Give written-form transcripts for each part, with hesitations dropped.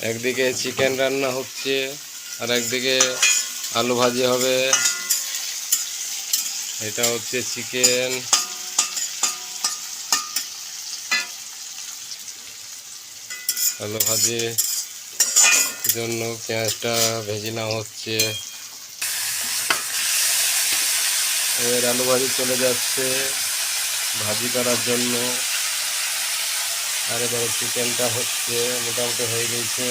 একদিকে চিকেন রান্না হচ্ছে আর একদিকে আলু ভাজি হবে। এটা হচ্ছে চিকেন, আলু ভাজি জন্য পেঁয়াজটা ভেজে নেওয়া হচ্ছে। এবার আলু ভাজি চলে যাচ্ছে ভাজি করার জন্য। আর এবারে চিকেনটা হচ্ছে, মোটামুটি হয়ে গেছে।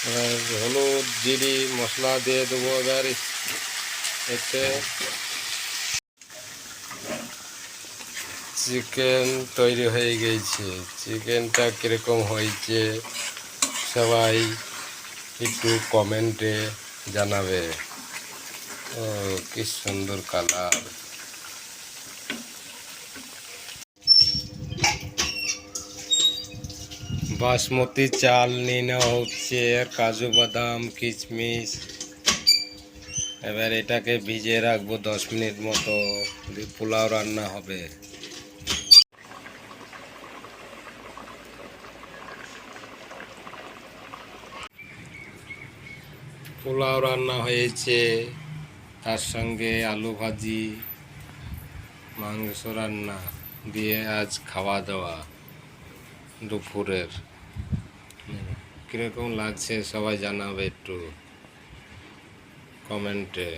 এবার হলুদ জিরি মশলা দিয়ে দেবো। এবার এতে চিকেন তৈরি হয়ে গেছে। চিকেনটা কীরকম হয়েছে সবাই একটু কমেন্টে জানাবে। ও কি সুন্দর কালার। বাসমতি চাল নিয়ে নেওয়া হচ্ছে, কাজু বাদাম কিশমিশ। এবার এটাকে ভিজিয়ে রাখবো 10 মিনিট মতো, পোলাও রান্না হবে। পোলাও রান্না হয়েছে, তার সঙ্গে আলু ভাজি, মাংস রান্না দিয়ে আজ খাওয়া দাওয়া দুপুরের। কীরকম লাগছে সবাই জানাবে একটু কমেন্টে।